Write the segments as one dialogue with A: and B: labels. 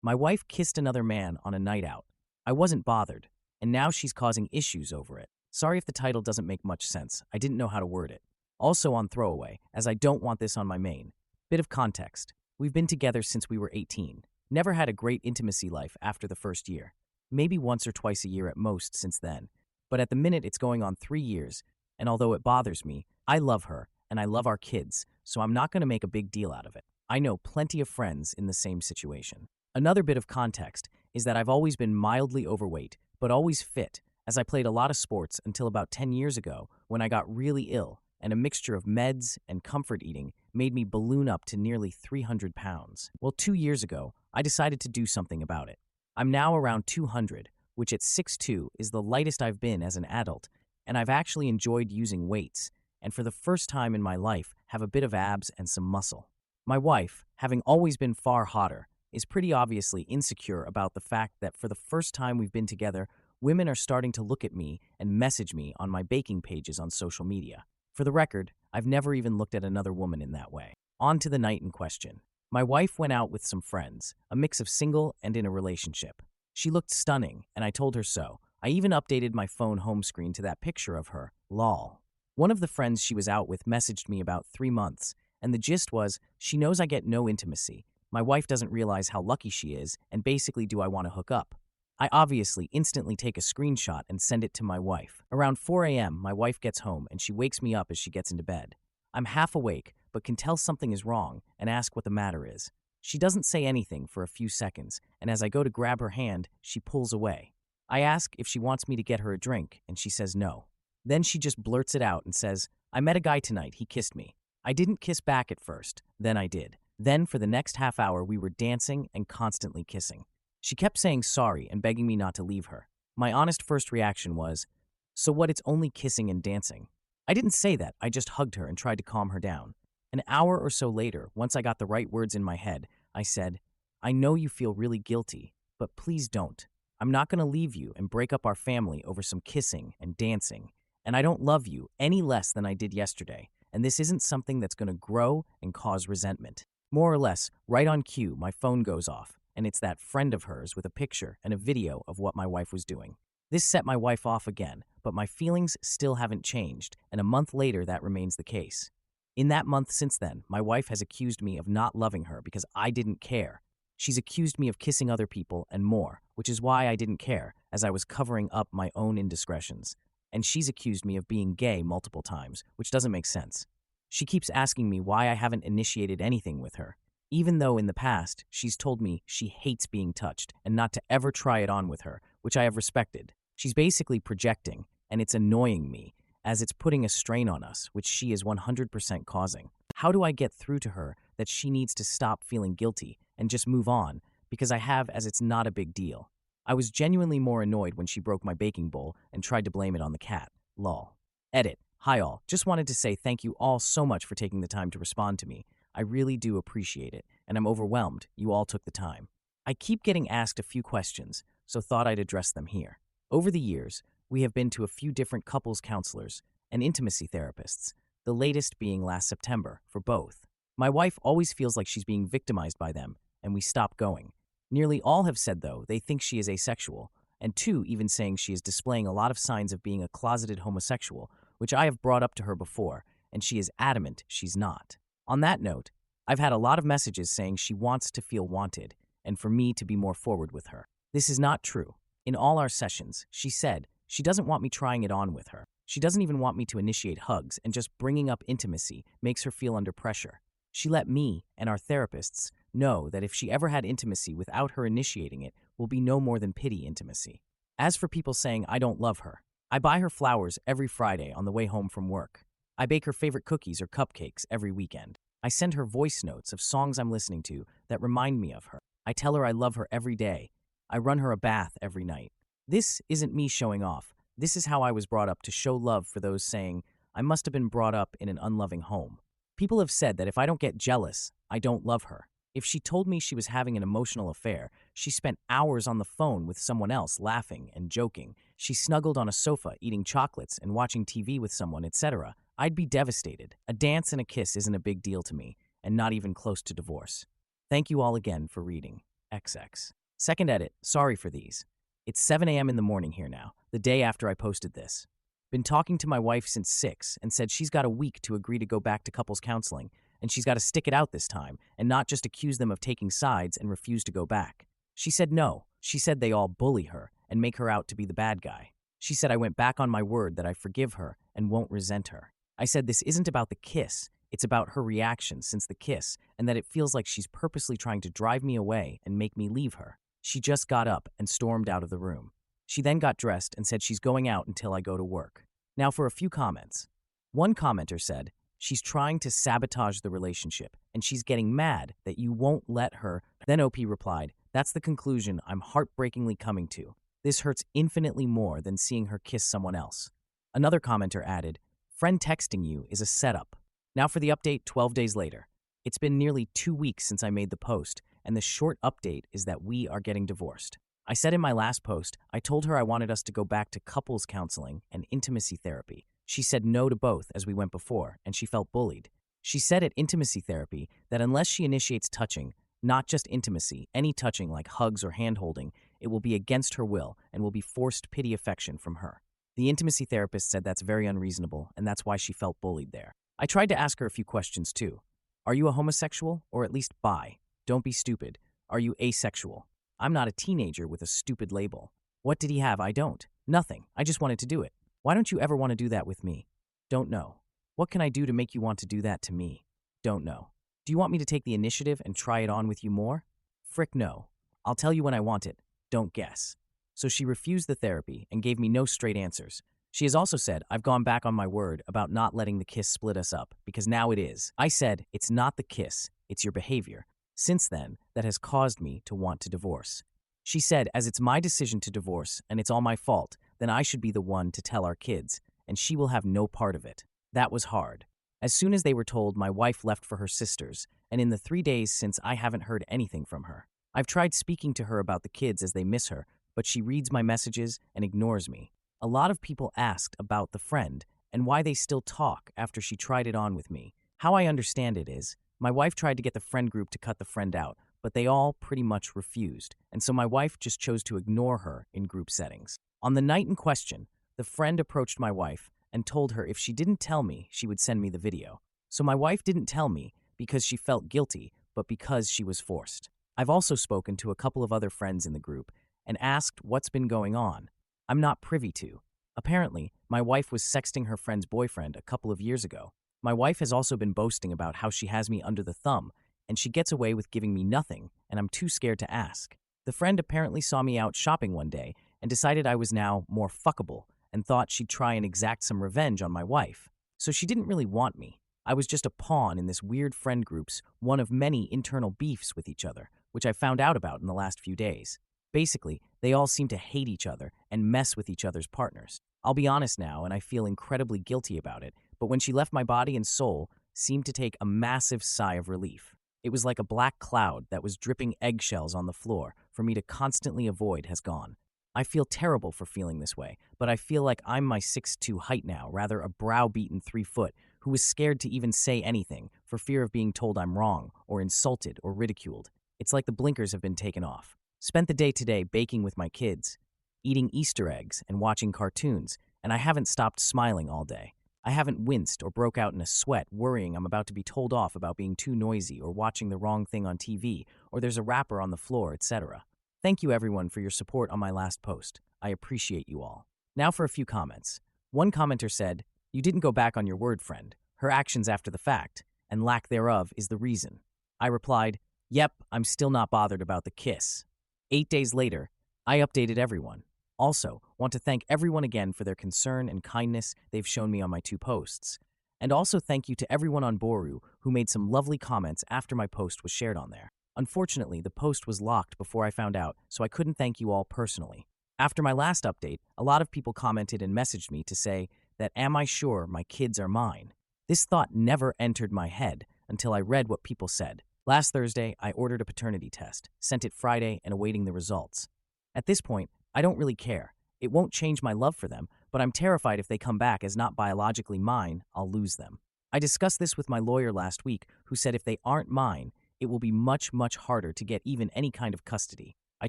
A: My wife kissed another man on a night out. I wasn't bothered, and now she's causing issues over it. Sorry if the title doesn't make much sense. I didn't know how to word it. Also on throwaway, as I don't want this on my main. Bit of context. We've been together since we were 18. Never had a great intimacy life after the first year. Maybe once or twice a year at most since then. But at the minute it's going on 3 years, and although it bothers me, I love her and I love our kids, so I'm not going to make a big deal out of it. I know plenty of friends in the same situation. Another bit of context is that I've always been mildly overweight, but always fit, as I played a lot of sports until about 10 years ago when I got really ill, and a mixture of meds and comfort eating made me balloon up to nearly 300 pounds. Well, 2 years ago, I decided to do something about it. I'm now around 200, which at 6'2" is the lightest I've been as an adult, and I've actually enjoyed using weights, and for the first time in my life have a bit of abs and some muscle. My wife, having always been far hotter, is pretty obviously insecure about the fact that for the first time we've been together, women are starting to look at me and message me on my baking pages on social media. For the record, I've never even looked at another woman in that way. On to the night in question. My wife went out with some friends, a mix of single and in a relationship. She looked stunning, and I told her so. I even updated my phone home screen to that picture of her, lol. One of the friends she was out with messaged me about 3 months, and the gist was, she knows I get no intimacy. My wife doesn't realize how lucky she is, and basically do I want to hook up. I obviously instantly take a screenshot and send it to my wife. Around 4 a.m., my wife gets home and she wakes me up as she gets into bed. I'm half awake, but can tell something is wrong and ask what the matter is. She doesn't say anything for a few seconds, and as I go to grab her hand, she pulls away. I ask if she wants me to get her a drink, and she says no. Then she just blurts it out and says, "I met a guy tonight, he kissed me." I didn't kiss back at first, then I did. Then for the next half hour we were dancing and constantly kissing. She kept saying sorry and begging me not to leave her. My honest first reaction was, "So what, it's only kissing and dancing?" I didn't say that, I just hugged her and tried to calm her down. An hour or so later, once I got the right words in my head, I said, "I know you feel really guilty, but please don't. I'm not going to leave you and break up our family over some kissing and dancing. And I don't love you any less than I did yesterday, and this isn't something that's going to grow and cause resentment." More or less, right on cue, my phone goes off, and it's that friend of hers with a picture and a video of what my wife was doing. This set my wife off again, but my feelings still haven't changed, and a month later that remains the case. In that month since then, my wife has accused me of not loving her because I didn't care. She's accused me of kissing other people and more, which is why I didn't care, as I was covering up my own indiscretions. And she's accused me of being gay multiple times, which doesn't make sense. She keeps asking me why I haven't initiated anything with her, even though in the past she's told me she hates being touched and not to ever try it on with her, which I have respected. She's basically projecting, and it's annoying me, as it's putting a strain on us, which she is 100% causing. How do I get through to her that she needs to stop feeling guilty and just move on, because I have, as it's not a big deal? I was genuinely more annoyed when she broke my baking bowl and tried to blame it on the cat. Lol. Edit. Hi all, just wanted to say thank you all so much for taking the time to respond to me. I really do appreciate it, and I'm overwhelmed you all took the time. I keep getting asked a few questions, so thought I'd address them here. Over the years, we have been to a few different couples counselors and intimacy therapists, the latest being last September for both. My wife always feels like she's being victimized by them, and we stop going. Nearly all have said, though, they think she is asexual, and 2 even saying she is displaying a lot of signs of being a closeted homosexual, which I have brought up to her before, and she is adamant she's not. On that note, I've had a lot of messages saying she wants to feel wanted, and for me to be more forward with her. This is not true. In all our sessions, she said she doesn't want me trying it on with her. She doesn't even want me to initiate hugs, and just bringing up intimacy makes her feel under pressure. She let me and our therapists know that if she ever had intimacy without her initiating it, will be no more than pity intimacy. As for people saying I don't love her, I buy her flowers every Friday on the way home from work. I bake her favorite cookies or cupcakes every weekend. I send her voice notes of songs I'm listening to that remind me of her. I tell her I love her every day. I run her a bath every night. This isn't me showing off. This is how I was brought up to show love for those saying I must have been brought up in an unloving home. People have said that if I don't get jealous, I don't love her. If she told me she was having an emotional affair, she spent hours on the phone with someone else laughing and joking. She snuggled on a sofa eating chocolates and watching TV with someone, etc. I'd be devastated. A dance and a kiss isn't a big deal to me, and not even close to divorce. Thank you all again for reading. XX. Second edit, sorry for these. It's 7 a.m. in the morning here now, the day after I posted this. Been talking to my wife since 6 and said she's got a week to agree to go back to couples counseling, and she's got to stick it out this time and not just accuse them of taking sides and refuse to go back. She said no. She said they all bully her and make her out to be the bad guy. She said I went back on my word that I forgive her and won't resent her. I said this isn't about the kiss, it's about her reaction since the kiss, and that it feels like she's purposely trying to drive me away and make me leave her. She just got up and stormed out of the room. She then got dressed and said she's going out until I go to work. Now for a few comments. One commenter said, she's trying to sabotage the relationship, and she's getting mad that you won't let her. Then OP replied, that's the conclusion I'm heartbreakingly coming to. This hurts infinitely more than seeing her kiss someone else. Another commenter added, friend texting you is a setup. Now for the update 12 days later. It's been nearly 2 weeks since I made the post, and the short update is that we are getting divorced. I said in my last post, I told her I wanted us to go back to couples counseling and intimacy therapy. She said no to both as we went before, and she felt bullied. She said at intimacy therapy that unless she initiates touching, not just intimacy, any touching like hugs or hand-holding, it will be against her will and will be forced pity affection from her. The intimacy therapist said that's very unreasonable, and that's why she felt bullied there. I tried to ask her a few questions too. Are you a homosexual, or at least bi? Don't be stupid. Are you asexual? I'm not a teenager with a stupid label. What did he have I don't? Nothing. I just wanted to do it. Why don't you ever want to do that with me? Don't know. What can I do to make you want to do that to me? Don't know. Do you want me to take the initiative and try it on with you more? Frick no. I'll tell you when I want it. Don't guess. So she refused the therapy and gave me no straight answers. She has also said I've gone back on my word about not letting the kiss split us up, because now it is. I said it's not the kiss, it's your behavior. Since then, that has caused me to want to divorce. She said as it's my decision to divorce and it's all my fault, then I should be the one to tell our kids, and she will have no part of it. That was hard. As soon as they were told, my wife left for her sisters, and in the 3 days since I haven't heard anything from her. I've tried speaking to her about the kids as they miss her, but she reads my messages and ignores me. A lot of people asked about the friend and why they still talk after she tried it on with me. How I understand it is, my wife tried to get the friend group to cut the friend out, but they all pretty much refused, and so my wife just chose to ignore her in group settings. On the night in question, the friend approached my wife and told her if she didn't tell me, she would send me the video. So my wife didn't tell me because she felt guilty, but because she was forced. I've also spoken to a couple of other friends in the group and asked what's been going on. I'm not privy to. Apparently, my wife was sexting her friend's boyfriend a couple of years ago. My wife has also been boasting about how she has me under the thumb, and she gets away with giving me nothing, and I'm too scared to ask. The friend apparently saw me out shopping one day and decided I was now more fuckable and thought she'd try and exact some revenge on my wife. So she didn't really want me. I was just a pawn in this weird friend group's one of many internal beefs with each other, which I found out about in the last few days. Basically, they all seem to hate each other and mess with each other's partners. I'll be honest now, and I feel incredibly guilty about it, but when she left my body and soul, seemed to take a massive sigh of relief. It was like a black cloud that was dripping eggshells on the floor for me to constantly avoid has gone. I feel terrible for feeling this way, but I feel like I'm my 6'2" height now, rather a browbeaten 3 foot, who was scared to even say anything for fear of being told I'm wrong or insulted or ridiculed. It's like the blinkers have been taken off. Spent the day today baking with my kids, eating Easter eggs and watching cartoons, and I haven't stopped smiling all day. I haven't winced or broke out in a sweat worrying I'm about to be told off about being too noisy or watching the wrong thing on TV or there's a wrapper on the floor, etc. Thank you everyone for your support on my last post. I appreciate you all. Now for a few comments. One commenter said, "You didn't go back on your word, friend. Her actions after the fact, and lack thereof, is the reason." I replied, "Yep, I'm still not bothered about the kiss." 8 days later, I updated everyone. Also, want to thank everyone again for their concern and kindness they've shown me on my 2 posts. And also thank you to everyone on Boru who made some lovely comments after my post was shared on there. Unfortunately, the post was locked before I found out, so I couldn't thank you all personally. After my last update, a lot of people commented and messaged me to say that am I sure my kids are mine? This thought never entered my head until I read what people said. Last Thursday, I ordered a paternity test, sent it Friday, and awaiting the results. At this point, I don't really care. It won't change my love for them, but I'm terrified if they come back as not biologically mine, I'll lose them. I discussed this with my lawyer last week, who said if they aren't mine, it will be much, much harder to get even any kind of custody. I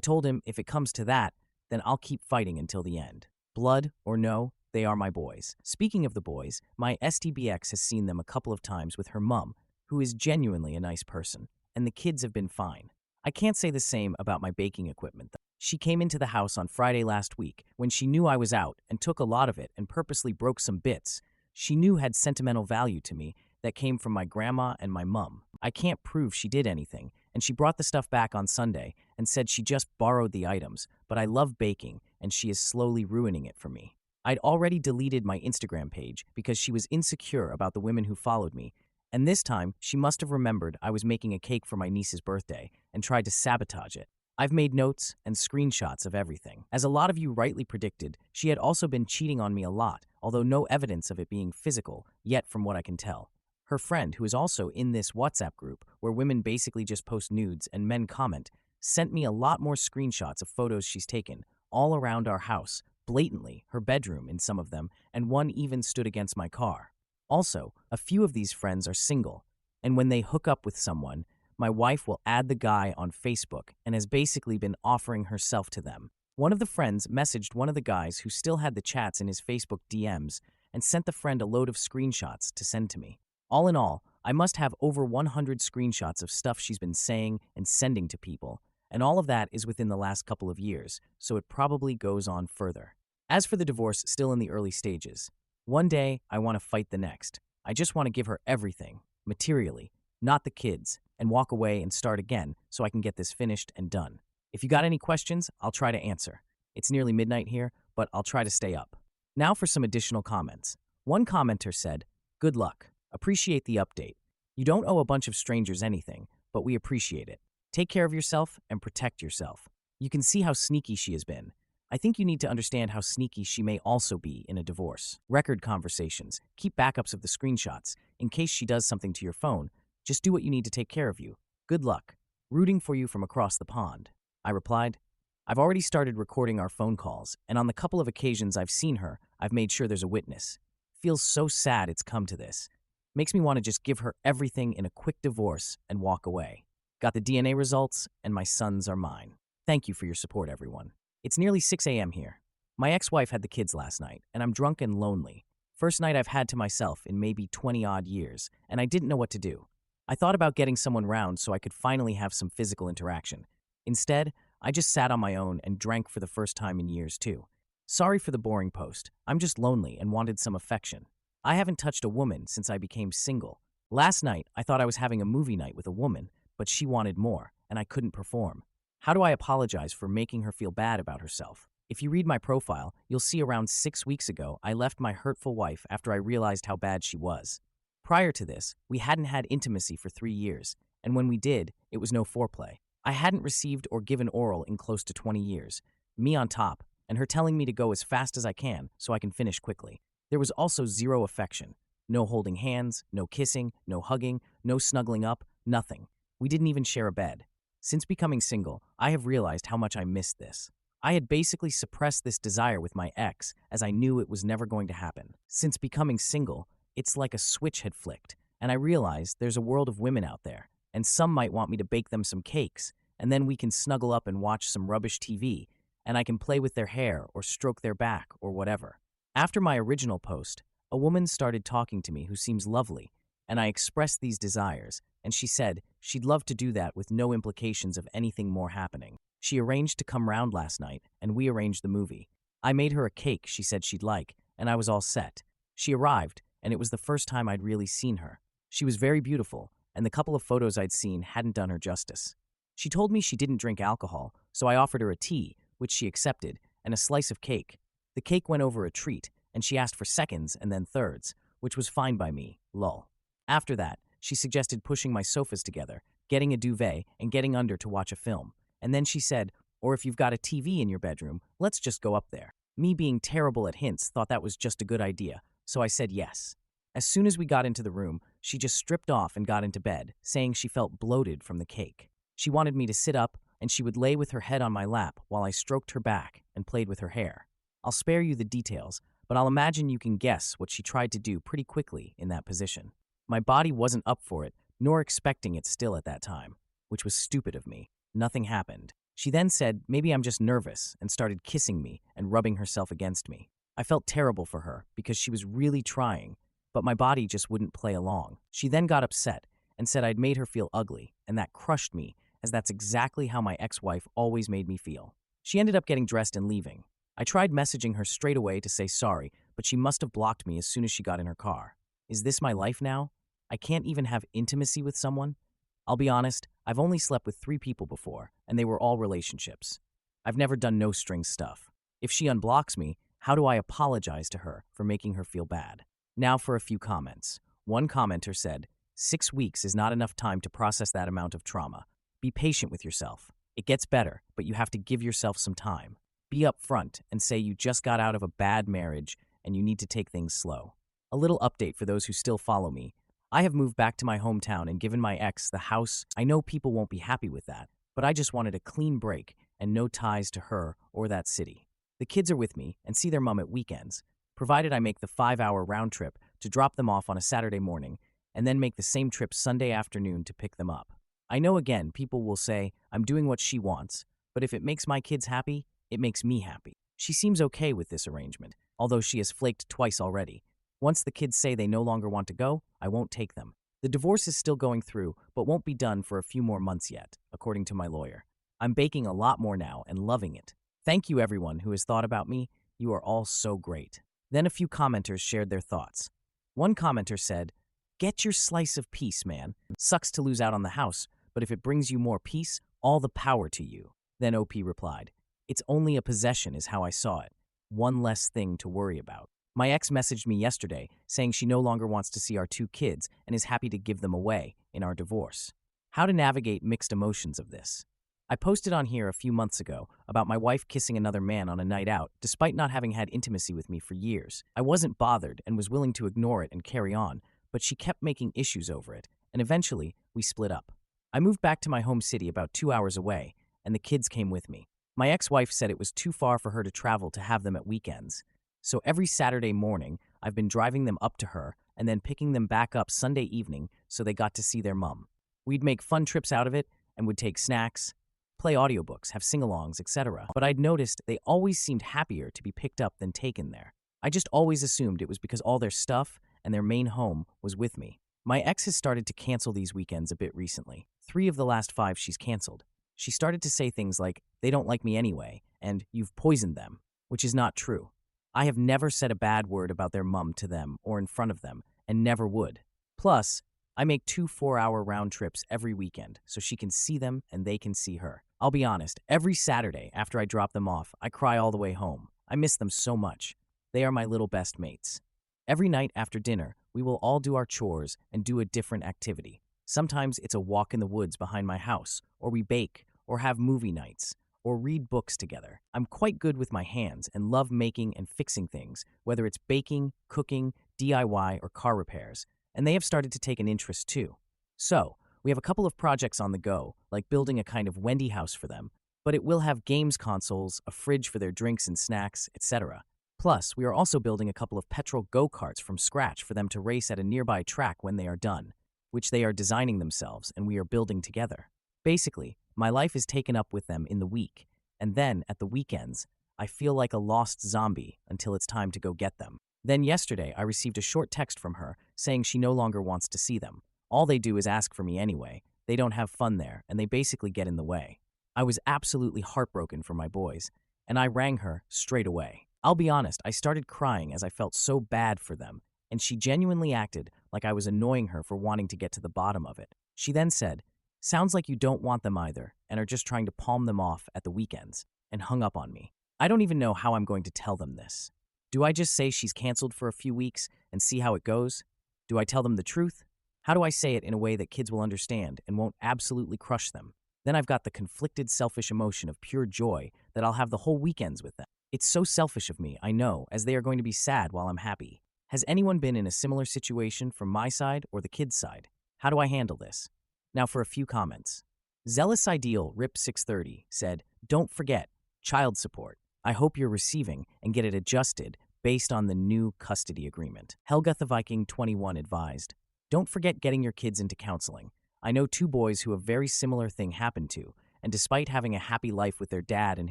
A: told him if it comes to that, then I'll keep fighting until the end. Blood or no, they are my boys. Speaking of the boys, my STBX has seen them a couple of times with her mum, who is genuinely a nice person, and the kids have been fine. I can't say the same about my baking equipment, though. She came into the house on Friday last week when she knew I was out and took a lot of it and purposely broke some bits she knew had sentimental value to me that came from my grandma and my mum. I can't prove she did anything, and she brought the stuff back on Sunday and said she just borrowed the items, but I love baking and she is slowly ruining it for me. I'd already deleted my Instagram page because she was insecure about the women who followed me, and this time she must have remembered I was making a cake for my niece's birthday and tried to sabotage it. I've made notes and screenshots of everything. As a lot of you rightly predicted, she had also been cheating on me a lot, although no evidence of it being physical, yet from what I can tell. Her friend, who is also in this WhatsApp group where women basically just post nudes and men comment, sent me a lot more screenshots of photos she's taken, all around our house, blatantly, her bedroom in some of them, and one even stood against my car. Also, a few of these friends are single, and when they hook up with someone, my wife will add the guy on Facebook and has basically been offering herself to them. One of the friends messaged one of the guys who still had the chats in his Facebook DMs and sent the friend a load of screenshots to send to me. All in all, I must have over 100 screenshots of stuff she's been saying and sending to people, and all of that is within the last couple of years, so it probably goes on further. As for the divorce still in the early stages, one day I want to fight the next. I just want to give her everything, materially, not the kids, and walk away and start again so I can get this finished and done. If you got any questions, I'll try to answer. It's nearly midnight here, but I'll try to stay up. Now for some additional comments. One commenter said, "Good luck. Appreciate the update. You don't owe a bunch of strangers anything, but we appreciate it. Take care of yourself and protect yourself. You can see how sneaky she has been. I think you need to understand how sneaky she may also be in a divorce. Record conversations. Keep backups of the screenshots. In case she does something to your phone, just do what you need to take care of you. Good luck. Rooting for you from across the pond." I replied, "I've already started recording our phone calls, and on the couple of occasions I've seen her, I've made sure there's a witness. Feels so sad it's come to this. Makes me want to just give her everything in a quick divorce and walk away. Got the DNA results, and my sons are mine. Thank you for your support, everyone." It's nearly 6 a.m. here. My ex-wife had the kids last night, and I'm drunk and lonely. First night I've had to myself in maybe 20-odd years, and I didn't know what to do. I thought about getting someone round so I could finally have some physical interaction. Instead, I just sat on my own and drank for the first time in years, too. Sorry for the boring post. I'm just lonely and wanted some affection. I haven't touched a woman since I became single. Last night, I thought I was having a movie night with a woman, but she wanted more, and I couldn't perform. How do I apologize for making her feel bad about herself? If you read my profile, you'll see around 6 weeks ago, I left my hurtful wife after I realized how bad she was. Prior to this, we hadn't had intimacy for 3 years, and when we did, it was no foreplay. I hadn't received or given oral in close to 20 years, me on top, and her telling me to go as fast as I can so I can finish quickly. There was also zero affection. No holding hands, no kissing, no hugging, no snuggling up, nothing. We didn't even share a bed. Since becoming single, I have realized how much I missed this. I had basically suppressed this desire with my ex as I knew it was never going to happen. Since becoming single, it's like a switch had flicked, and I realized there's a world of women out there, and some might want me to bake them some cakes, and then we can snuggle up and watch some rubbish TV, and I can play with their hair or stroke their back or whatever. After my original post, a woman started talking to me who seems lovely, and I expressed these desires, and she said she'd love to do that with no implications of anything more happening. She arranged to come round last night, and we arranged the movie. I made her a cake she said she'd like, and I was all set. She arrived, and it was the first time I'd really seen her. She was very beautiful, and the couple of photos I'd seen hadn't done her justice. She told me she didn't drink alcohol, so I offered her a tea, which she accepted, and a slice of cake. The cake went over a treat, and she asked for seconds and then thirds, which was fine by me, lol. After that, she suggested pushing my sofas together, getting a duvet, and getting under to watch a film. And then she said, "Or if you've got a TV in your bedroom, let's just go up there." Me being terrible at hints thought that was just a good idea, so I said yes. As soon as we got into the room, she just stripped off and got into bed, saying she felt bloated from the cake. She wanted me to sit up, and she would lay with her head on my lap while I stroked her back and played with her hair. I'll spare you the details, but I'll imagine you can guess what she tried to do pretty quickly in that position. My body wasn't up for it, nor expecting it still at that time. which was stupid of me. Nothing happened. She then said, maybe I'm just nervous, and started kissing me and rubbing herself against me. I felt terrible for her because she was really trying, but my body just wouldn't play along. She then got upset and said I'd made her feel ugly, and that crushed me, as that's exactly how my ex-wife always made me feel. She ended up getting dressed and leaving. I tried messaging her straight away to say sorry, but she must have blocked me as soon as she got in her car. Is this my life now? I can't even have intimacy with someone? I'll be honest, I've only slept with 3 people before, and they were all relationships. I've never done no-strings stuff. If she unblocks me, how do I apologize to her for making her feel bad? Now for a few comments. One commenter said, 6 weeks is not enough time to process that amount of trauma. Be patient with yourself. It gets better, but you have to give yourself some time. Be upfront and say you just got out of a bad marriage and you need to take things slow. A little update for those who still follow me. I have moved back to my hometown and given my ex the house. I know people won't be happy with that, but I just wanted a clean break and no ties to her or that city. The kids are with me and see their mom at weekends, provided I make the 5-hour round trip to drop them off on a Saturday morning and then make the same trip Sunday afternoon to pick them up. I know again, people will say I'm doing what she wants, but if it makes my kids happy, it makes me happy. She seems okay with this arrangement, although she has flaked twice already. Once the kids say they no longer want to go, I won't take them. The divorce is still going through, but won't be done for a few more months yet, according to my lawyer. I'm baking a lot more now and loving it. Thank you everyone who has thought about me. You are all so great. Then a few commenters shared their thoughts. One commenter said, get your slice of peace, man. Sucks to lose out on the house, but if it brings you more peace, all the power to you. Then OP replied, it's only a possession is how I saw it. One less thing to worry about. My ex messaged me yesterday saying she no longer wants to see our 2 kids and is happy to give them away in our divorce. How to navigate mixed emotions of this. I posted on here a few months ago about my wife kissing another man on a night out despite not having had intimacy with me for years. I wasn't bothered and was willing to ignore it and carry on, but she kept making issues over it, and eventually we split up. I moved back to my home city about 2 hours away, and the kids came with me. My ex-wife said it was too far for her to travel to have them at weekends. So every Saturday morning, I've been driving them up to her and then picking them back up Sunday evening so they got to see their mom. We'd make fun trips out of it and would take snacks, play audiobooks, have sing-alongs, etc. But I'd noticed they always seemed happier to be picked up than taken there. I just always assumed it was because all their stuff and their main home was with me. My ex has started to cancel these weekends a bit recently. 3 of the last 5 she's canceled. She started to say things like, they don't like me anyway, and you've poisoned them, which is not true. I have never said a bad word about their mum to them or in front of them, and never would. Plus, I make 2 4-hour round trips every weekend so she can see them and they can see her. I'll be honest, every Saturday after I drop them off, I cry all the way home. I miss them so much. They are my little best mates. Every night after dinner, we will all do our chores and do a different activity. Sometimes it's a walk in the woods behind my house, or we bake, or have movie nights, or read books together. I'm quite good with my hands and love making and fixing things, whether it's baking, cooking, DIY, or car repairs, and they have started to take an interest too. So, we have a couple of projects on the go, like building a kind of Wendy house for them, but it will have games consoles, a fridge for their drinks and snacks, etc. Plus, we are also building a couple of petrol go-karts from scratch for them to race at a nearby track when they are done, which they are designing themselves and we are building together. Basically, my life is taken up with them in the week, and then, at the weekends, I feel like a lost zombie until it's time to go get them. Then yesterday, I received a short text from her saying she no longer wants to see them. All they do is ask for me anyway. They don't have fun there, and they basically get in the way. I was absolutely heartbroken for my boys, and I rang her straight away. I'll be honest, I started crying as I felt so bad for them, and she genuinely acted like I was annoying her for wanting to get to the bottom of it. She then said, sounds like you don't want them either and are just trying to palm them off at the weekends, and hung up on me. I don't even know how I'm going to tell them this. Do I just say she's canceled for a few weeks and see how it goes? Do I tell them the truth? How do I say it in a way that kids will understand and won't absolutely crush them? Then I've got the conflicted selfish emotion of pure joy that I'll have the whole weekends with them. It's so selfish of me, I know, as they are going to be sad while I'm happy. Has anyone been in a similar situation from my side or the kids' side? How do I handle this? Now for a few comments. Zealous Ideal RIP 630 said, don't forget, child support. I hope you're receiving and get it adjusted based on the new custody agreement. Helga the Viking 21 advised, don't forget getting your kids into counseling. I know two boys who a very similar thing happened to, and despite having a happy life with their dad and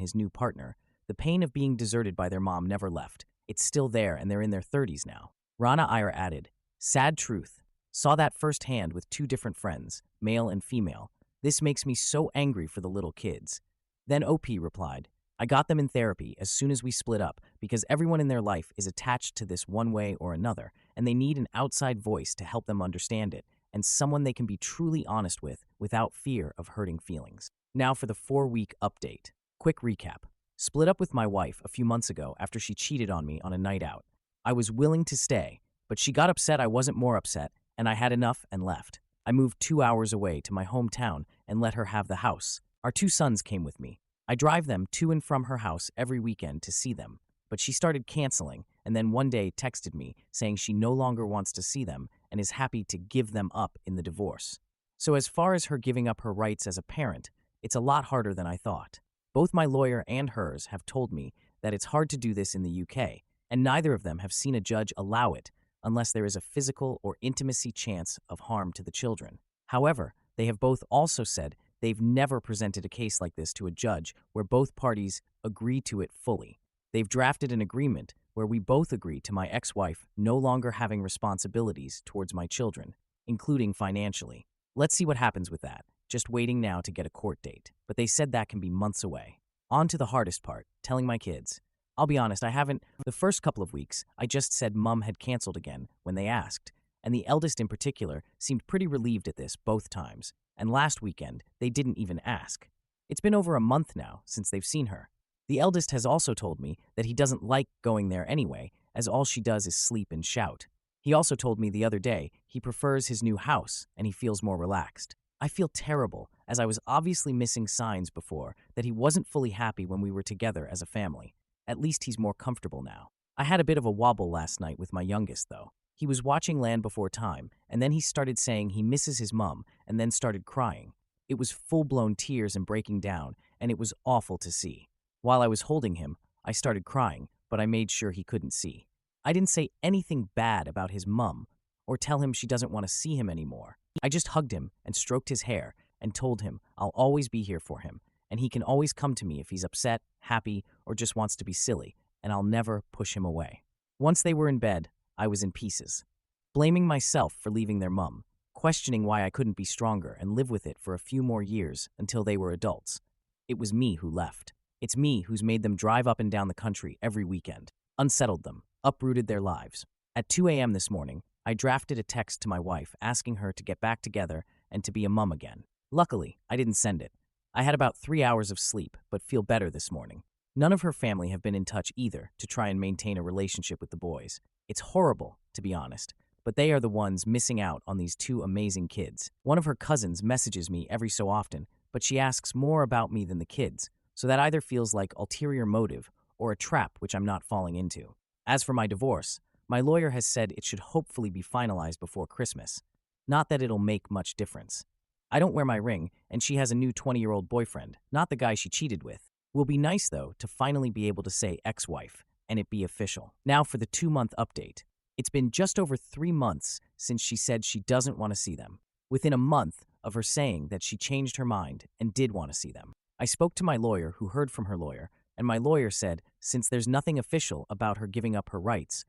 A: his new partner, the pain of being deserted by their mom never left. It's still there, and they're in their 30s now. Rana Iyer added, sad truth. Saw that firsthand with two different friends, male and female. This makes me so angry for the little kids. Then OP replied, I got them in therapy as soon as we split up because everyone in their life is attached to this one way or another, and they need an outside voice to help them understand it, and someone they can be truly honest with without fear of hurting feelings. Now for the 4-week update. Quick recap. Split up with my wife a few months ago after she cheated on me on a night out. I was willing to stay, but she got upset I wasn't more upset, and I had enough and left. I moved 2 hours away to my hometown and let her have the house. Our 2 sons came with me. I drive them to and from her house every weekend to see them, but she started canceling and then one day texted me saying she no longer wants to see them and is happy to give them up in the divorce. So as far as her giving up her rights as a parent, it's a lot harder than I thought. Both my lawyer and hers have told me that it's hard to do this in the UK, and neither of them have seen a judge allow it unless there is a physical or intimacy chance of harm to the children. However, they have both also said they've never presented a case like this to a judge where both parties agree to it fully. They've drafted an agreement where we both agree to my ex-wife no longer having responsibilities towards my children, including financially. Let's see what happens with that. Just waiting now to get a court date. But they said that can be months away. On to the hardest part, telling my kids. I'll be honest, I haven't. The first couple of weeks, I just said Mum had canceled again when they asked, and the eldest in particular seemed pretty relieved at this both times, and last weekend, they didn't even ask. It's been over a month now since they've seen her. The eldest has also told me that he doesn't like going there anyway, as all she does is sleep and shout. He also told me the other day he prefers his new house and he feels more relaxed. I feel terrible, as I was obviously missing signs before that he wasn't fully happy when we were together as a family. At least he's more comfortable now. I had a bit of a wobble last night with my youngest, though. He was watching Land Before Time, and then he started saying he misses his mum, and then started crying. It was full-blown tears and breaking down, and it was awful to see. While I was holding him, I started crying, but I made sure he couldn't see. I didn't say anything bad about his mum, or tell him she doesn't want to see him anymore. I just hugged him and stroked his hair and told him I'll always be here for him, and he can always come to me if he's upset, happy, or just wants to be silly, and I'll never push him away. Once they were in bed, I was in pieces, blaming myself for leaving their mum, questioning why I couldn't be stronger and live with it for a few more years until they were adults. It was me who left. It's me who's made them drive up and down the country every weekend, unsettled them, uprooted their lives. At 2 a.m. this morning, I drafted a text to my wife asking her to get back together and to be a mum again. Luckily, I didn't send it. I had about 3 hours of sleep, but feel better this morning. None of her family have been in touch either to try and maintain a relationship with the boys. It's horrible, to be honest, but they are the ones missing out on these 2 amazing kids. One of her cousins messages me every so often, but she asks more about me than the kids, so that either feels like ulterior motive or a trap which I'm not falling into. As for my divorce, my lawyer has said it should hopefully be finalized before Christmas. Not that it'll make much difference. I don't wear my ring, and she has a new 20-year-old boyfriend, not the guy she cheated with. Will be nice, though, to finally be able to say ex-wife, and it be official. Now for the 2-month update. It's been just over 3 months since she said she doesn't want to see them, within a month of her saying that she changed her mind and did want to see them. I spoke to my lawyer, who heard from her lawyer, and my lawyer said, since there's nothing official about her giving up her rights,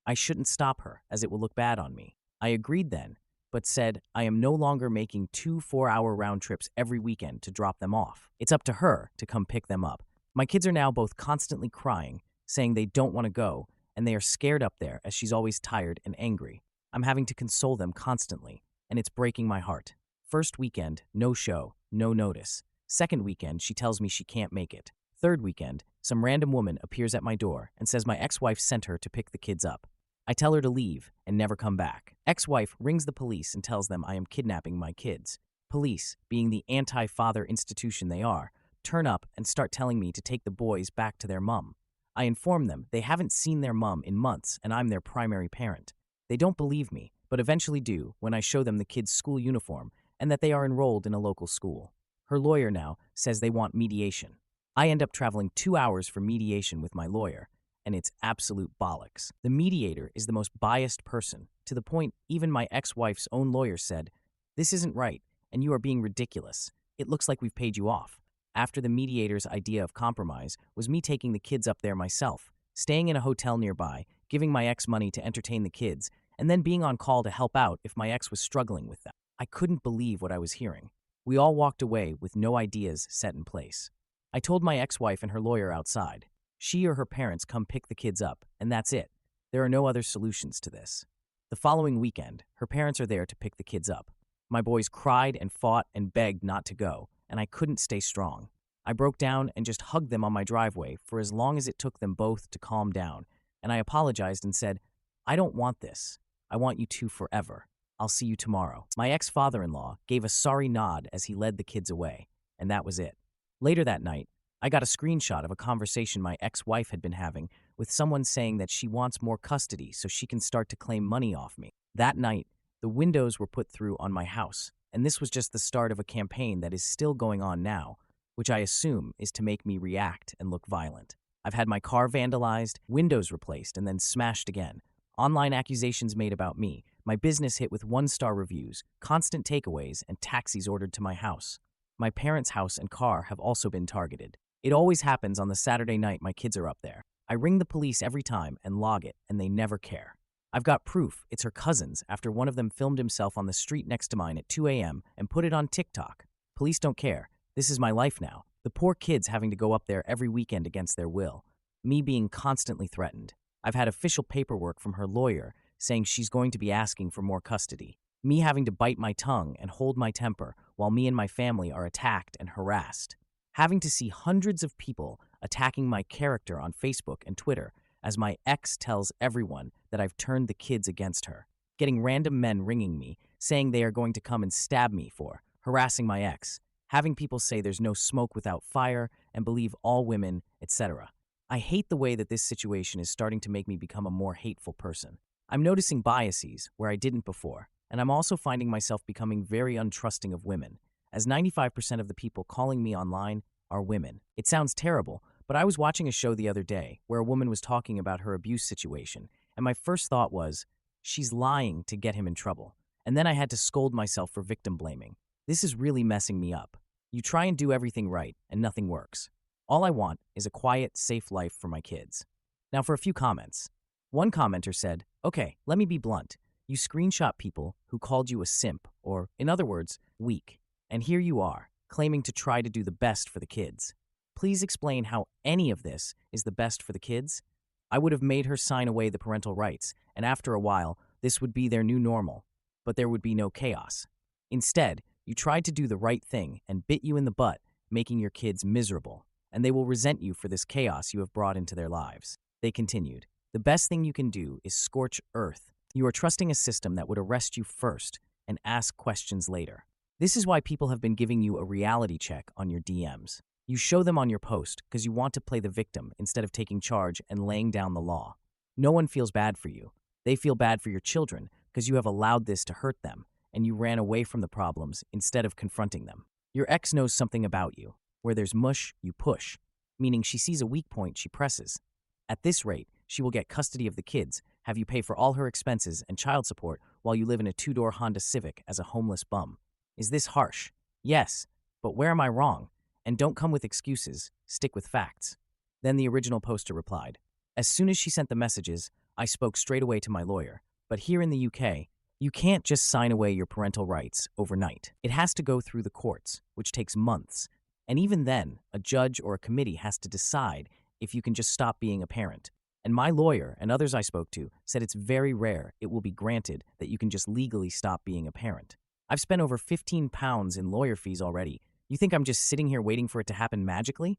A: I shouldn't stop her, as it will look bad on me. I agreed then, but said I am no longer making 2 4-hour round trips every weekend to drop them off. It's up to her to come pick them up. My kids are now both constantly crying, saying they don't want to go, and they are scared up there as she's always tired and angry. I'm having to console them constantly, and it's breaking my heart. First weekend, no show, no notice. Second weekend, she tells me she can't make it. Third weekend, some random woman appears at my door and says my ex-wife sent her to pick the kids up. I tell her to leave and never come back. Ex-wife rings the police and tells them I am kidnapping my kids. Police, being the anti-father institution they are, turn up and start telling me to take the boys back to their mum. I inform them they haven't seen their mum in months and I'm their primary parent. They don't believe me, but eventually do when I show them the kids' school uniform and that they are enrolled in a local school. Her lawyer now says they want mediation. I end up traveling 2 hours for mediation with my lawyer, and it's absolute bollocks. The mediator is the most biased person, to the point even my ex-wife's own lawyer said, this isn't right, and you are being ridiculous. It looks like we've paid you off. After the mediator's idea of compromise was me taking the kids up there myself, staying in a hotel nearby, giving my ex money to entertain the kids, and then being on call to help out if my ex was struggling with them. I couldn't believe what I was hearing. We all walked away with no ideas set in place. I told my ex-wife and her lawyer outside. She or her parents come pick the kids up, and that's it. There are no other solutions to this. The following weekend, her parents are there to pick the kids up. My boys cried and fought and begged not to go, and I couldn't stay strong. I broke down and just hugged them on my driveway for as long as it took them both to calm down, and I apologized and said, "I don't want this. I want you two forever. I'll see you tomorrow." My ex-father-in-law gave a sorry nod as he led the kids away, and that was it. Later that night, I got a screenshot of a conversation my ex-wife had been having with someone saying that she wants more custody so she can start to claim money off me. That night, the windows were put through on my house, and this was just the start of a campaign that is still going on now, which I assume is to make me react and look violent. I've had my car vandalized, windows replaced, and then smashed again. Online accusations made about me, my business hit with 1-star reviews, constant takeaways, and taxis ordered to my house. My parents' house and car have also been targeted. It always happens on the Saturday night my kids are up there. I ring the police every time and log it, and they never care. I've got proof it's her cousins after one of them filmed himself on the street next to mine at 2 a.m. and put it on TikTok. Police don't care. This is my life now. The poor kids having to go up there every weekend against their will. Me being constantly threatened. I've had official paperwork from her lawyer saying she's going to be asking for more custody. Me having to bite my tongue and hold my temper while me and my family are attacked and harassed. Having to see hundreds of people attacking my character on Facebook and Twitter as my ex tells everyone that I've turned the kids against her. Getting random men ringing me, saying they are going to come and stab me for harassing my ex. Having people say there's no smoke without fire and believe all women, etc. I hate the way that this situation is starting to make me become a more hateful person. I'm noticing biases where I didn't before, and I'm also finding myself becoming very untrusting of women, as 95% of the people calling me online are women. It sounds terrible, but I was watching a show the other day where a woman was talking about her abuse situation, and my first thought was, she's lying to get him in trouble. And then I had to scold myself for victim blaming. This is really messing me up. You try and do everything right, and nothing works. All I want is a quiet, safe life for my kids. Now for a few comments. One commenter said, "Okay, let me be blunt. You screenshot people who called you a simp, or, in other words, weak. And here you are, claiming to try to do the best for the kids. Please explain how any of this is the best for the kids. I would have made her sign away the parental rights, and after a while, this would be their new normal. But there would be no chaos. Instead, you tried to do the right thing and bit you in the butt, making your kids miserable. And they will resent you for this chaos you have brought into their lives." They continued, "The best thing you can do is scorch earth. You are trusting a system that would arrest you first and ask questions later. This is why people have been giving you a reality check on your DMs. You show them on your post because you want to play the victim instead of taking charge and laying down the law. No one feels bad for you. They feel bad for your children because you have allowed this to hurt them, and you ran away from the problems instead of confronting them. Your ex knows something about you. Where there's mush, you push, meaning she sees a weak point, she presses. At this rate, she will get custody of the kids, have you pay for all her expenses and child support while you live in a 2-door Honda Civic as a homeless bum. Is this harsh? Yes, but where am I wrong? And don't come with excuses, stick with facts." Then the original poster replied, "As soon as she sent the messages, I spoke straight away to my lawyer. But here in the UK, you can't just sign away your parental rights overnight. It has to go through the courts, which takes months. And even then, a judge or a committee has to decide if you can just stop being a parent. And my lawyer and others I spoke to said it's very rare it will be granted that you can just legally stop being a parent. I've spent over £15 in lawyer fees already. You think I'm just sitting here waiting for it to happen magically?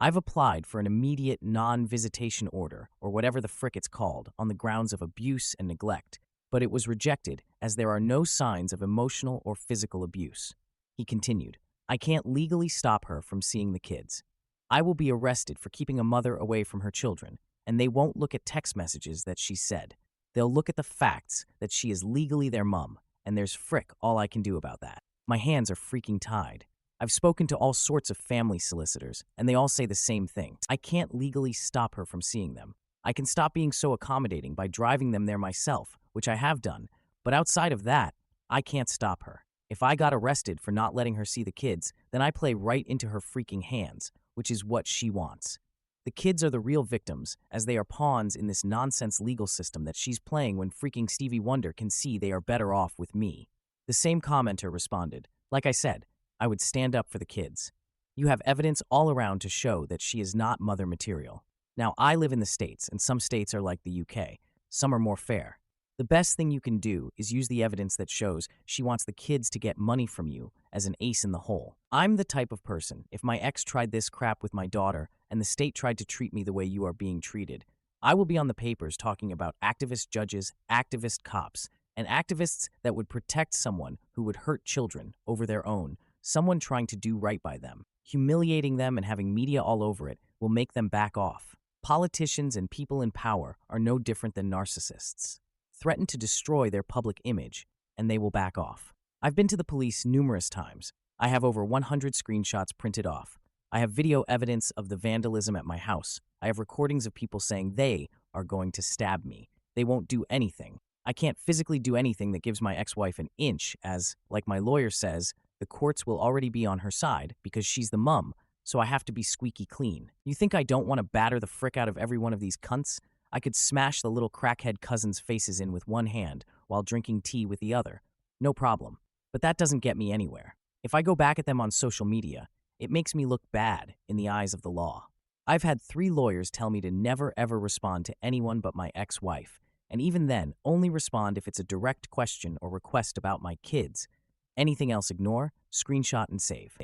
A: I've applied for an immediate non-visitation order, or whatever the frick it's called, on the grounds of abuse and neglect, but it was rejected as there are no signs of emotional or physical abuse." He continued, "I can't legally stop her from seeing the kids. I will be arrested for keeping a mother away from her children, and they won't look at text messages that she said. They'll look at the facts that she is legally their mum, and there's frick all I can do about that. My hands are freaking tied. I've spoken to all sorts of family solicitors, and they all say the same thing. I can't legally stop her from seeing them. I can stop being so accommodating by driving them there myself, which I have done, but outside of that, I can't stop her. If I got arrested for not letting her see the kids, then I play right into her freaking hands, which is what she wants. The kids are the real victims, as they are pawns in this nonsense legal system that she's playing when freaking Stevie Wonder can see they are better off with me. The same commenter responded, like I said, I would stand up for the kids. You have evidence all around to show that she is not mother material. Now, I live in the States, and some states are like the UK. Some are more fair. The best thing you can do is use the evidence that shows she wants the kids to get money from you as an ace in the hole. I'm the type of person, if my ex tried this crap with my daughter and the state tried to treat me the way you are being treated, I will be on the papers talking about activist judges, activist cops, and activists that would protect someone who would hurt children over their own, someone trying to do right by them. Humiliating them and having media all over it will make them back off. Politicians and people in power are no different than narcissists. Threaten to destroy their public image, and they will back off. I've been to the police numerous times. I have over 100 screenshots printed off. I have video evidence of the vandalism at my house. I have recordings of people saying they are going to stab me. They won't do anything. I can't physically do anything that gives my ex-wife an inch as, like my lawyer says, the courts will already be on her side because she's the mum, so I have to be squeaky clean. You think I don't want to batter the frick out of every one of these cunts? I could smash the little crackhead cousins' faces in with one hand while drinking tea with the other. No problem. But that doesn't get me anywhere. If I go back at them on social media, it makes me look bad in the eyes of the law. I've had 3 lawyers tell me to never ever respond to anyone but my ex-wife, and even then, only respond if it's a direct question or request about my kids. Anything else ignore, screenshot, and save.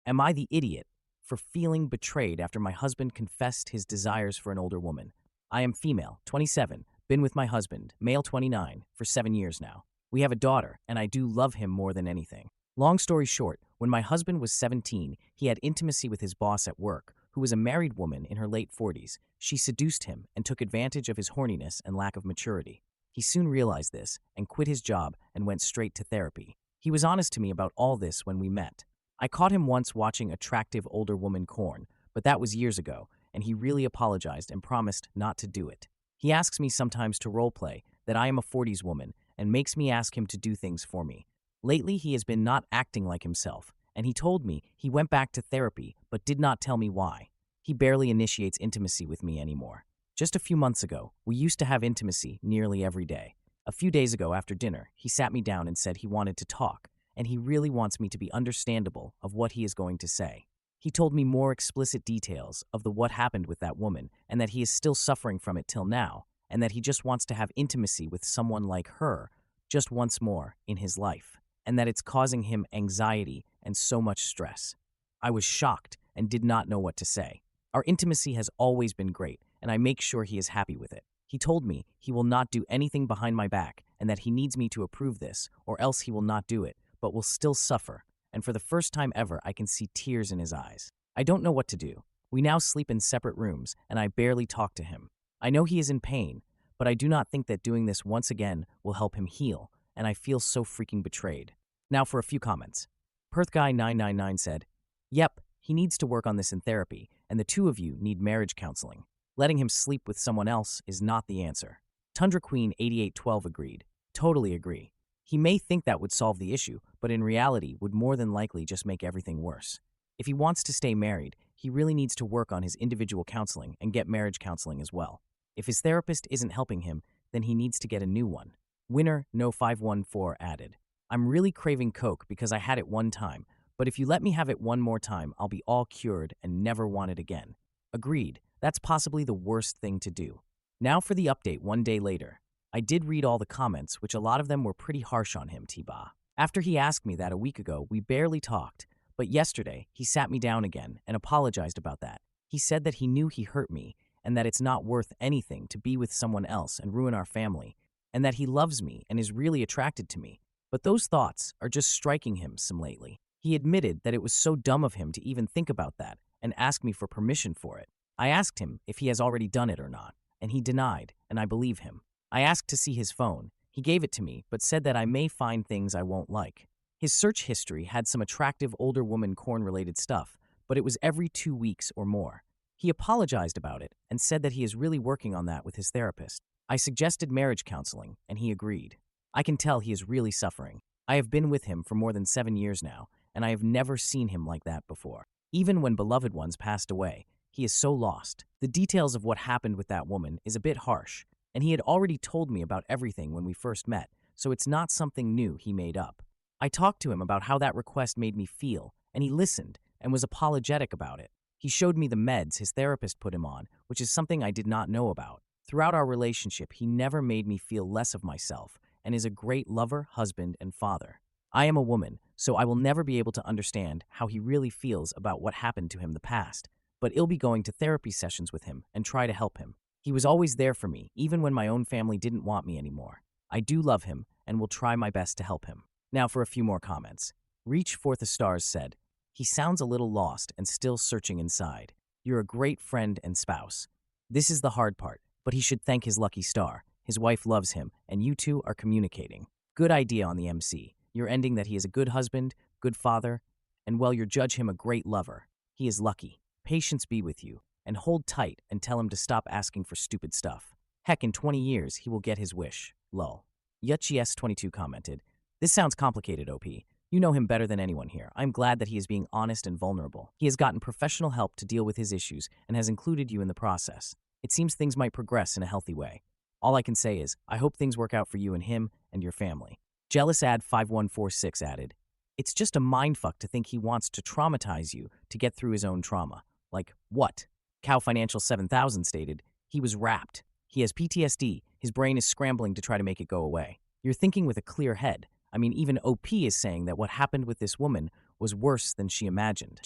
A: Am I the idiot for feeling betrayed after my husband confessed his desires for an older woman? I am female, 27, been with my husband, male 29, for 7 years now. We have a daughter, and I do love him more than anything. Long story short, when my husband was 17, he had intimacy with his boss at work, who was a married woman in her late 40s. She seduced him and took advantage of his horniness and lack of maturity. He soon realized this and quit his job and went straight to therapy. He was honest to me about all this when we met. I caught him once watching attractive older woman porn, but that was years ago, and he really apologized and promised not to do it. He asks me sometimes to roleplay that I am a 40s woman and makes me ask him to do things for me. Lately, he has been not acting like himself, and he told me he went back to therapy but did not tell me why. He barely initiates intimacy with me anymore. Just a few months ago, we used to have intimacy nearly every day. A few days ago after dinner, he sat me down and said he wanted to talk, and he really wants me to be understandable of what he is going to say. He told me more explicit details of what happened with that woman and that he is still suffering from it till now, and that he just wants to have intimacy with someone like her just once more in his life, and that it's causing him anxiety and so much stress. I was shocked and did not know what to say. Our intimacy has always been great, and I make sure he is happy with it. He told me he will not do anything behind my back and that he needs me to approve this, or else he will not do it, but will still suffer. And for the first time ever, I can see tears in his eyes. I don't know what to do. We now sleep in separate rooms, and I barely talk to him. I know he is in pain, but I do not think that doing this once again will help him heal, and I feel so freaking betrayed. Now for a few comments. PerthGuy999 said, "Yep, he needs to work on this in therapy, and the 2 of you need marriage counseling. Letting him sleep with someone else is not the answer." Tundra Queen 8812 agreed. Totally agree. He may think that would solve the issue, but in reality would more than likely just make everything worse. If he wants to stay married, he really needs to work on his individual counseling and get marriage counseling as well. If his therapist isn't helping him, then he needs to get a new one. Winner No 514 added, "I'm really craving Coke because I had it one time, but if you let me have it one more time, I'll be all cured and never want it again." Agreed. That's possibly the worst thing to do. Now for the update 1 day later. I did read all the comments, which a lot of them were pretty harsh on him, T-Ba. After he asked me that a week ago, we barely talked, but yesterday he sat me down again and apologized about that. He said that he knew he hurt me and that it's not worth anything to be with someone else and ruin our family, and that he loves me and is really attracted to me. But those thoughts are just striking him some lately. He admitted that it was so dumb of him to even think about that and ask me for permission for it. I asked him if he has already done it or not, and he denied, and I believe him. I asked to see his phone. He gave it to me, but said that I may find things I won't like. His search history had some attractive older woman corn-related stuff, but it was every 2 weeks or more. He apologized about it and said that he is really working on that with his therapist. I suggested marriage counseling, and he agreed. I can tell he is really suffering. I have been with him for more than 7 years now, and I have never seen him like that before. Even when beloved ones passed away, he is so lost. The details of what happened with that woman is a bit harsh, and he had already told me about everything when we first met, so it's not something new he made up. I talked to him about how that request made me feel, and he listened and was apologetic about it. He showed me the meds his therapist put him on, which is something I did not know about. Throughout our relationship, he never made me feel less of myself and is a great lover, husband, and father. I am a woman, so I will never be able to understand how he really feels about what happened to him in the past, but I'll be going to therapy sessions with him and try to help him. He was always there for me, even when my own family didn't want me anymore. I do love him and will try my best to help him. Now for a few more comments. Reach for the Stars said, he sounds a little lost and still searching inside. You're a great friend and spouse. This is the hard part, but he should thank his lucky star. His wife loves him, and you two are communicating. Good idea on the MC. You're ending that he is a good husband, good father, and well, you judge him a great lover. He is lucky. Patience be with you, and hold tight and tell him to stop asking for stupid stuff. Heck, in 20 years, he will get his wish. Lol. Yuchies22 commented, this sounds complicated, OP. You know him better than anyone here. I'm glad that he is being honest and vulnerable. He has gotten professional help to deal with his issues and has included you in the process. It seems things might progress in a healthy way. All I can say is, I hope things work out for you and him and your family. JealousAd5146 added, it's just a mindfuck to think he wants to traumatize you to get through his own trauma. Like, what? Cow Financial 7000 stated, he was wrapped. He has PTSD. His brain is scrambling to try to make it go away. You're thinking with a clear head. I mean, even OP is saying that what happened with this woman was worse than she imagined.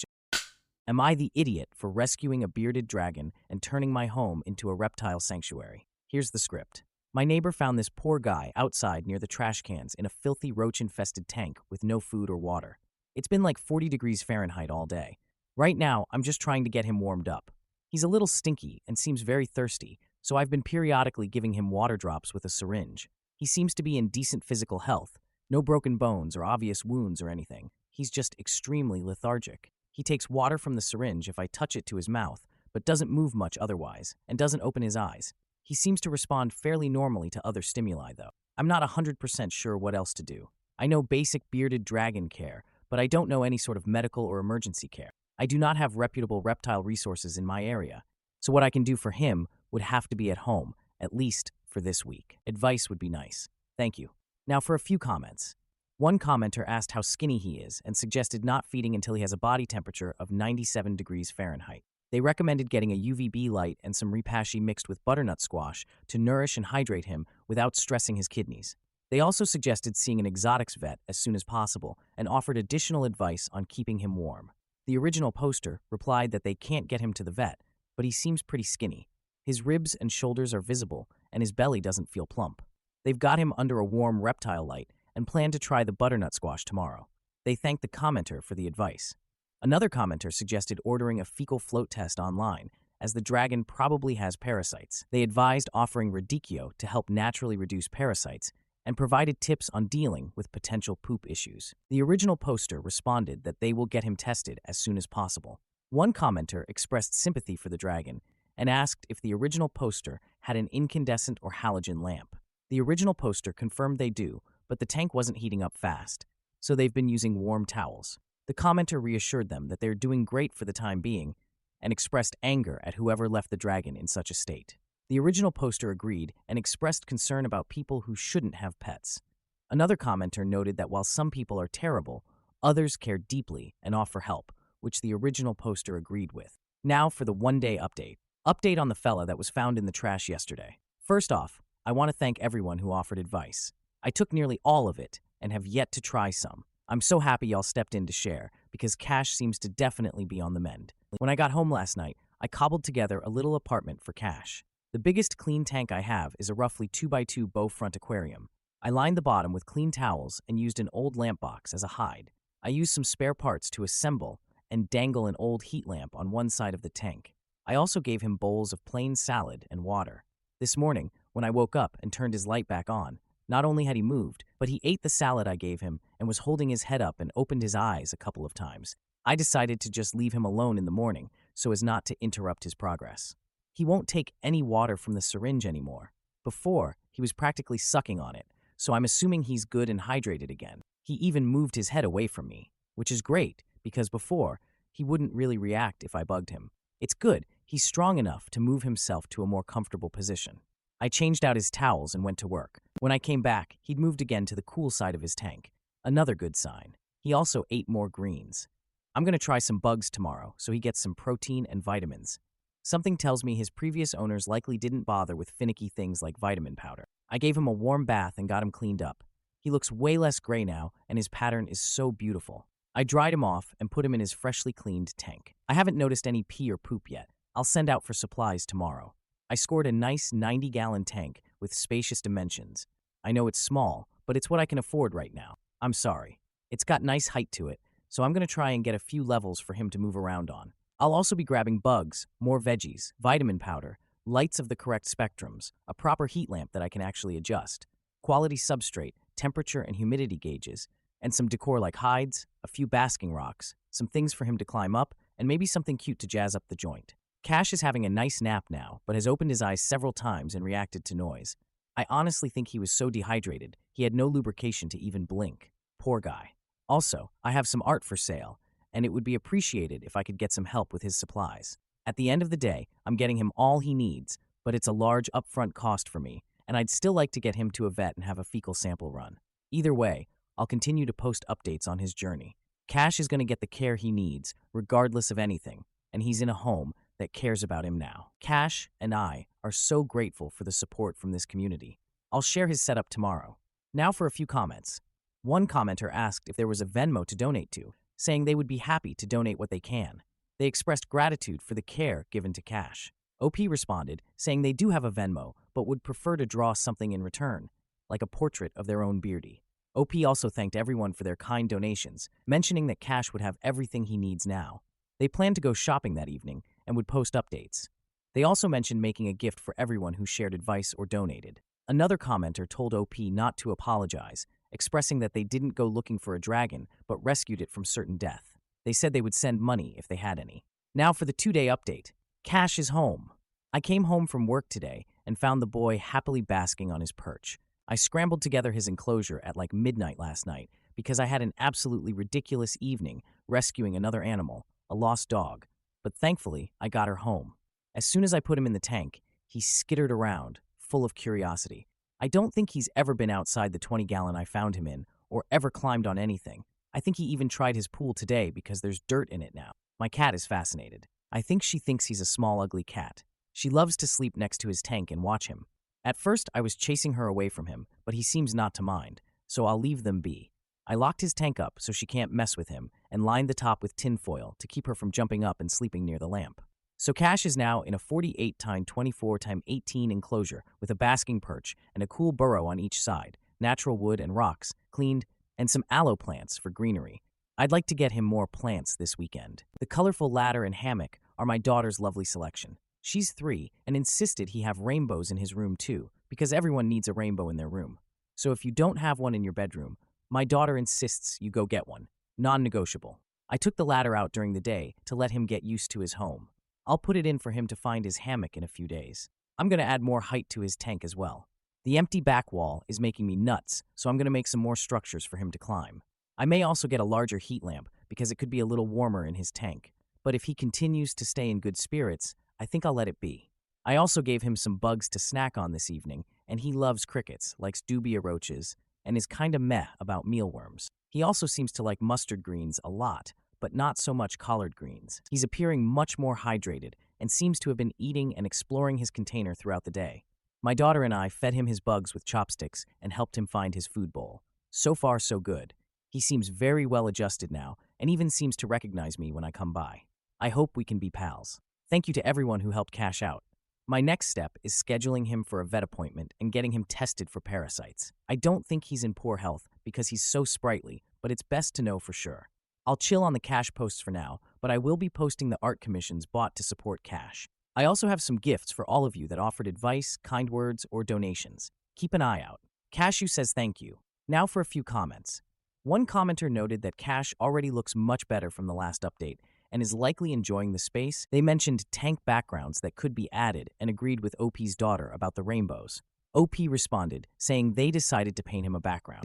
A: Am I the idiot for rescuing a bearded dragon and turning my home into a reptile sanctuary? Here's the script. My neighbor found this poor guy outside near the trash cans in a filthy roach-infested tank with no food or water. It's been like 40 degrees Fahrenheit all day. Right now, I'm just trying to get him warmed up. He's a little stinky and seems very thirsty, so I've been periodically giving him water drops with a syringe. He seems to be in decent physical health. No broken bones or obvious wounds or anything. He's just extremely lethargic. He takes water from the syringe if I touch it to his mouth, but doesn't move much otherwise, and doesn't open his eyes. He seems to respond fairly normally to other stimuli, though. I'm not 100% sure what else to do. I know basic bearded dragon care, but I don't know any sort of medical or emergency care. I do not have reputable reptile resources in my area, so what I can do for him would have to be at home, at least for this week. Advice would be nice. Thank you. Now for a few comments. One commenter asked how skinny he is and suggested not feeding until he has a body temperature of 97 degrees Fahrenheit. They recommended getting a UVB light and some repashy mixed with butternut squash to nourish and hydrate him without stressing his kidneys. They also suggested seeing an exotics vet as soon as possible and offered additional advice on keeping him warm. The original poster replied that they can't get him to the vet, but he seems pretty skinny. His ribs and shoulders are visible, and his belly doesn't feel plump. They've got him under a warm reptile light and plan to try the butternut squash tomorrow. They thanked the commenter for the advice. Another commenter suggested ordering a fecal float test online, as the dragon probably has parasites. They advised offering radicchio to help naturally reduce parasites and provided tips on dealing with potential poop issues. The original poster responded that they will get him tested as soon as possible. One commenter expressed sympathy for the dragon and asked if the original poster had an incandescent or halogen lamp. The original poster confirmed they do, but the tank wasn't heating up fast, so they've been using warm towels. The commenter reassured them that they're doing great for the time being and expressed anger at whoever left the dragon in such a state. The original poster agreed and expressed concern about people who shouldn't have pets. Another commenter noted that while some people are terrible, others care deeply and offer help, which the original poster agreed with. Now for the one-day update. Update on the fella that was found in the trash yesterday. First off, I want to thank everyone who offered advice. I took nearly all of it and have yet to try some. I'm so happy y'all stepped in to share because Cash seems to definitely be on the mend. When I got home last night, I cobbled together a little apartment for Cash. The biggest clean tank I have is a roughly 2x2 bow front aquarium. I lined the bottom with clean towels and used an old lamp box as a hide. I used some spare parts to assemble and dangle an old heat lamp on one side of the tank. I also gave him bowls of plain salad and water. This morning, when I woke up and turned his light back on, not only had he moved, but he ate the salad I gave him and was holding his head up and opened his eyes a couple of times. I decided to just leave him alone in the morning so as not to interrupt his progress. He won't take any water from the syringe anymore. Before, he was practically sucking on it, so I'm assuming he's good and hydrated again. He even moved his head away from me, which is great because before, he wouldn't really react if I bugged him. It's good, he's strong enough to move himself to a more comfortable position. I changed out his towels and went to work. When I came back, he'd moved again to the cool side of his tank. Another good sign. He also ate more greens. I'm going to try some bugs tomorrow so he gets some protein and vitamins. Something tells me his previous owners likely didn't bother with finicky things like vitamin powder. I gave him a warm bath and got him cleaned up. He looks way less gray now, and his pattern is so beautiful. I dried him off and put him in his freshly cleaned tank. I haven't noticed any pee or poop yet. I'll send out for supplies tomorrow. I scored a nice 90-gallon tank with spacious dimensions. I know it's small, but it's what I can afford right now. I'm sorry. It's got nice height to it, so I'm going to try and get a few levels for him to move around on. I'll also be grabbing bugs, more veggies, vitamin powder, lights of the correct spectrums, a proper heat lamp that I can actually adjust, quality substrate, temperature and humidity gauges, and some decor like hides, a few basking rocks, some things for him to climb up, and maybe something cute to jazz up the joint. Cash is having a nice nap now, but has opened his eyes several times and reacted to noise. I honestly think he was so dehydrated, he had no lubrication to even blink. Poor guy. Also, I have some art for sale, and it would be appreciated if I could get some help with his supplies. At the end of the day, I'm getting him all he needs, but it's a large upfront cost for me, and I'd still like to get him to a vet and have a fecal sample run. Either way, I'll continue to post updates on his journey. Cash is going to get the care he needs, regardless of anything, and he's in a home that cares about him now. Cash and I are so grateful for the support from this community. I'll share his setup tomorrow. Now for a few comments. One commenter asked if there was a Venmo to donate to, saying they would be happy to donate what they can. They expressed gratitude for the care given to Cash. OP responded, saying they do have a Venmo, but would prefer to draw something in return, like a portrait of their own beardy. OP also thanked everyone for their kind donations, mentioning that Cash would have everything he needs now. They planned to go shopping that evening and would post updates. They also mentioned making a gift for everyone who shared advice or donated. Another commenter told OP not to apologize, expressing that they didn't go looking for a dragon, but rescued it from certain death. They said they would send money if they had any. Now for the 2-day update. Cash is home. I came home from work today and found the boy happily basking on his perch. I scrambled together his enclosure at like midnight last night because I had an absolutely ridiculous evening rescuing another animal, a lost dog. But thankfully, I got her home. As soon as I put him in the tank, he skittered around, full of curiosity. I don't think he's ever been outside the 20-gallon I found him in, or ever climbed on anything. I think he even tried his pool today because there's dirt in it now. My cat is fascinated. I think she thinks he's a small, ugly cat. She loves to sleep next to his tank and watch him. At first, I was chasing her away from him, but he seems not to mind, so I'll leave them be. I locked his tank up so she can't mess with him and lined the top with tinfoil to keep her from jumping up and sleeping near the lamp. So Cash is now in a 48x24x18 enclosure with a basking perch and a cool burrow on each side, natural wood and rocks, cleaned, and some aloe plants for greenery. I'd like to get him more plants this weekend. The colorful ladder and hammock are my daughter's lovely selection. She's 3 and insisted he have rainbows in his room too, because everyone needs a rainbow in their room. So if you don't have one in your bedroom, my daughter insists you go get one. Non-negotiable. I took the ladder out during the day to let him get used to his home. I'll put it in for him to find his hammock in a few days. I'm going to add more height to his tank as well. The empty back wall is making me nuts, so I'm going to make some more structures for him to climb. I may also get a larger heat lamp because it could be a little warmer in his tank. But if he continues to stay in good spirits, I think I'll let it be. I also gave him some bugs to snack on this evening, and he loves crickets, likes dubia roaches, and is kinda meh about mealworms. He also seems to like mustard greens a lot, but not so much collard greens. He's appearing much more hydrated and seems to have been eating and exploring his container throughout the day. My daughter and I fed him his bugs with chopsticks and helped him find his food bowl. So far, so good. He seems very well adjusted now and even seems to recognize me when I come by. I hope we can be pals. Thank you to everyone who helped Cash out. My next step is scheduling him for a vet appointment and getting him tested for parasites. I don't think he's in poor health because he's so sprightly, but it's best to know for sure. I'll chill on the Cash posts for now, but I will be posting the art commissions bought to support Cash. I also have some gifts for all of you that offered advice, kind words, or donations. Keep an eye out. Cashew says thank you. Now for a few comments. One commenter noted that Cash already looks much better from the last update and is likely enjoying the space. They mentioned tank backgrounds that could be added and agreed with OP's daughter about the rainbows. OP responded, saying they decided to paint him a background.